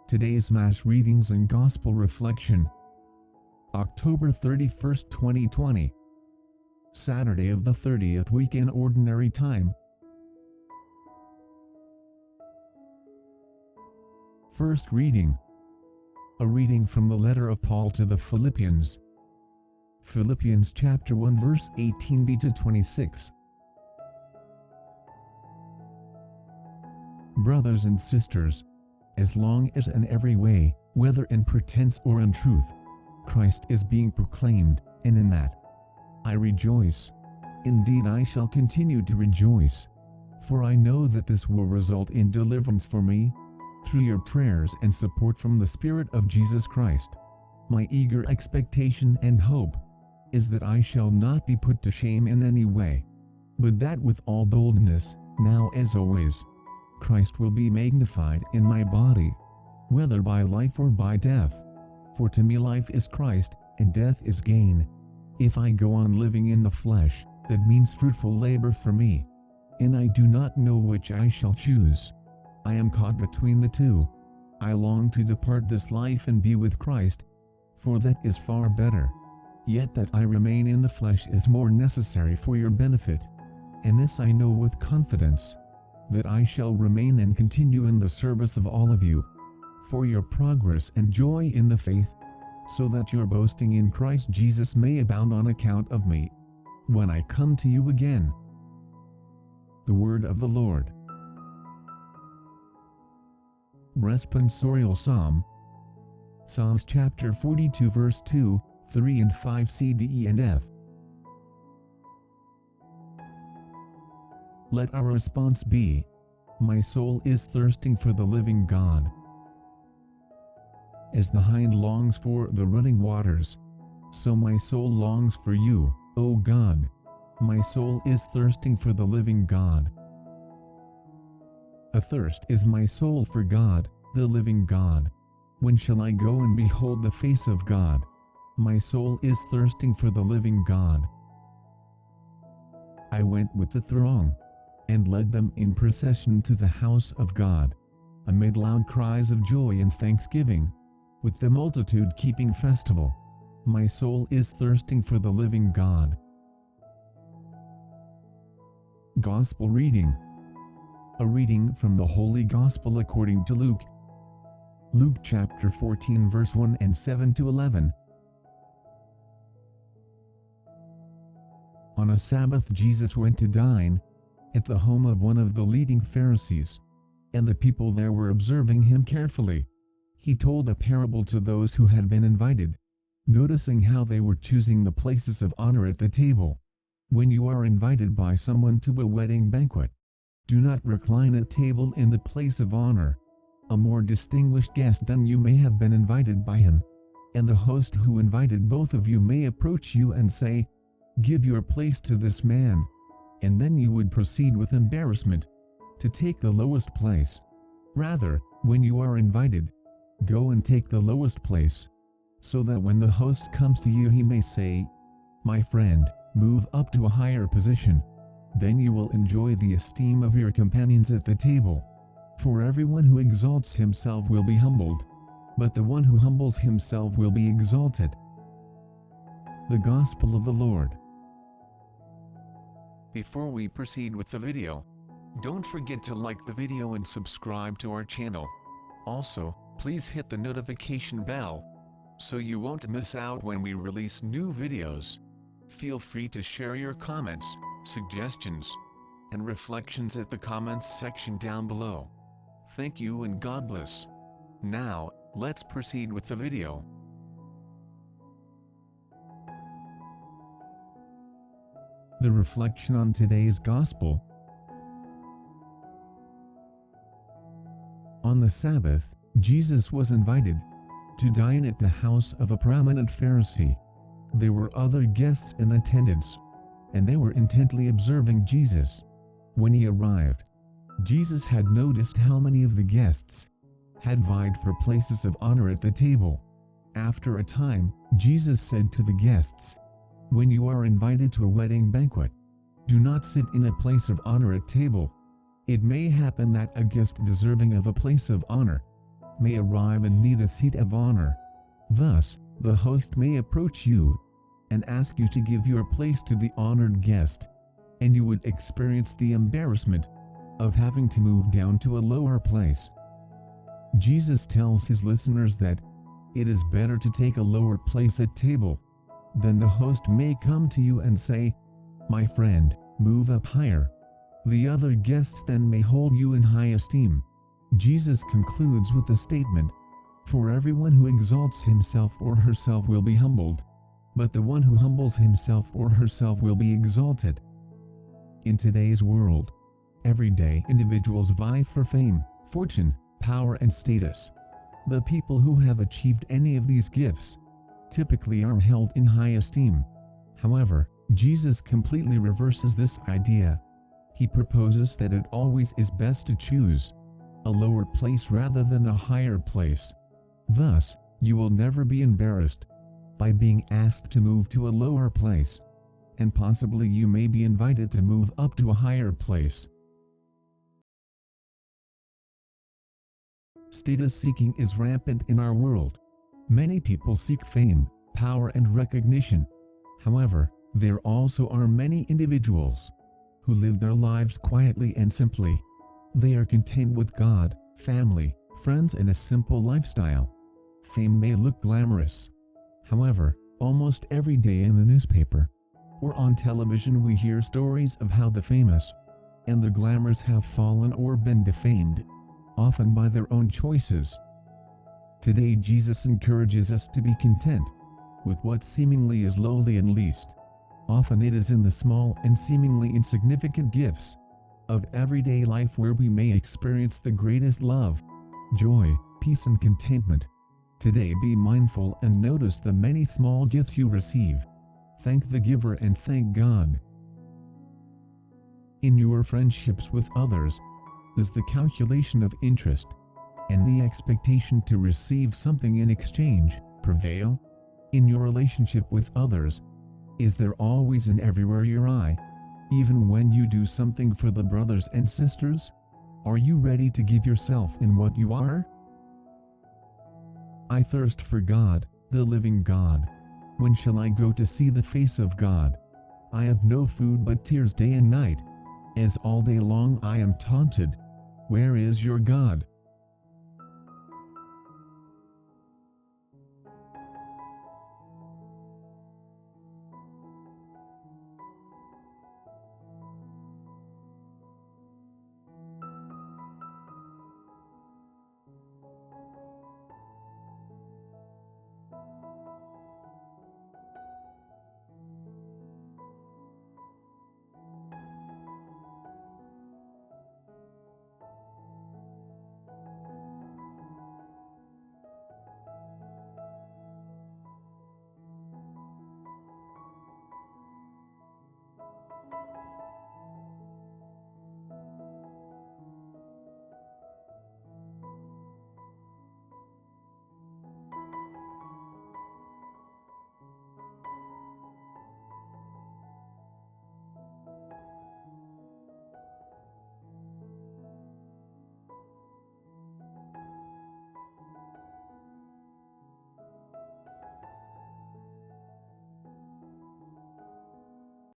Today's Mass readings and Gospel reflection. October 31st, 2020. Saturday of the 30th week in Ordinary Time. First reading. A reading from the letter of Paul to the Philippians. Philippians chapter 1 verse 18b to 26. Brothers and sisters, as long as in every way, whether in pretense or in truth, Christ is being proclaimed, and in that I rejoice. Indeed, I shall continue to rejoice, for I know that this will result in deliverance for me, through your prayers and support from the Spirit of Jesus Christ. My eager expectation and hope is that I shall not be put to shame in any way, but that with all boldness, now as always, Christ will be magnified in my body, whether by life or by death. For to me life is Christ, and death is gain. If I go on living in the flesh, that means fruitful labor for me, and I do not know which I shall choose. I am caught between the two. I long to depart this life and be with Christ, for that is far better. Yet that I remain in the flesh is more necessary for your benefit, and this I know with confidence, that I shall remain and continue in the service of all of you, for your progress and joy in the faith, so that your boasting in Christ Jesus may abound on account of me, when I come to you again. The Word of the Lord. Responsorial Psalm. Psalms chapter 42 verse 2, 3 and 5 C, D, E and F. Let our response be, my soul is thirsting for the living God. As the hind longs for the running waters, so my soul longs for you, O God. My soul is thirsting for the living God. Athirst is my soul for God, the living God. When shall I go and behold the face of God? My soul is thirsting for the living God. I went with the throng, and led them in procession to the house of God, amid loud cries of joy and thanksgiving, with the multitude keeping festival. My soul is thirsting for the living God. Gospel reading. A reading from the Holy Gospel according to Luke. Luke chapter 14 verse 1 and 7 to 11. On a Sabbath Jesus went to dine at the home of one of the leading Pharisees, and the people there were observing him carefully. He told a parable to those who had been invited, noticing how they were choosing the places of honor at the table. When you are invited by someone to a wedding banquet, do not recline at table in the place of honor, a more distinguished guest than you may have been invited by him, and the host who invited both of you may approach you and say, give your place to this man, and then you would proceed with embarrassment to take the lowest place. Rather, when you are invited, go and take the lowest place, so that when the host comes to you he may say, my friend, move up to a higher position. Then you will enjoy the esteem of your companions at the table. For everyone who exalts himself will be humbled, but the one who humbles himself will be exalted. The Gospel of the Lord. Before we proceed with the video, don't forget to like the video and subscribe to our channel. Also, please hit the notification bell, so you won't miss out when we release new videos. Feel free to share your comments, suggestions, and reflections at the comments section down below. Thank you and God bless. Now, let's proceed with the video. The reflection on today's Gospel. On the Sabbath, Jesus was invited to dine at the house of a prominent Pharisee. There were other guests in attendance, and they were intently observing Jesus. When he arrived, Jesus had noticed how many of the guests had vied for places of honor at the table. After a time, Jesus said to the guests, when you are invited to a wedding banquet, do not sit in a place of honor at table. It may happen that a guest deserving of a place of honor may arrive and need a seat of honor. Thus, the host may approach you and ask you to give your place to the honored guest, and you would experience the embarrassment of having to move down to a lower place. Jesus tells his listeners that it is better to take a lower place at table. Then the host may come to you and say, "My friend, move up higher." The other guests then may hold you in high esteem. Jesus concludes with the statement, "For everyone who exalts himself or herself will be humbled, but the one who humbles himself or herself will be exalted." In today's world, every day individuals vie for fame, fortune, power and status. The people who have achieved any of these gifts typically are held in high esteem. However, Jesus completely reverses this idea. He proposes that it always is best to choose a lower place rather than a higher place. Thus, you will never be embarrassed by being asked to move to a lower place, and possibly you may be invited to move up to a higher place. Status seeking is rampant in our world. Many people seek fame, power and recognition. However, there also are many individuals who live their lives quietly and simply. They are content with God, family, friends and a simple lifestyle. Fame may look glamorous. However, almost every day in the newspaper or on television we hear stories of how the famous and the glamorous have fallen or been defamed, often by their own choices. Today Jesus encourages us to be content with what seemingly is lowly and least. Often it is in the small and seemingly insignificant gifts of everyday life where we may experience the greatest love, joy, peace and contentment. Today be mindful and notice the many small gifts you receive. Thank the giver and thank God. In your friendships with others, does the calculation of interest and the expectation to receive something in exchange prevail? In your relationship with others, is there always and everywhere your eye, even when you do something for the brothers and sisters? Are you ready to give yourself in what you are? I thirst for God, the living God. When shall I go to see the face of God? I have no food but tears day and night, as all day long I am taunted. Where is your God?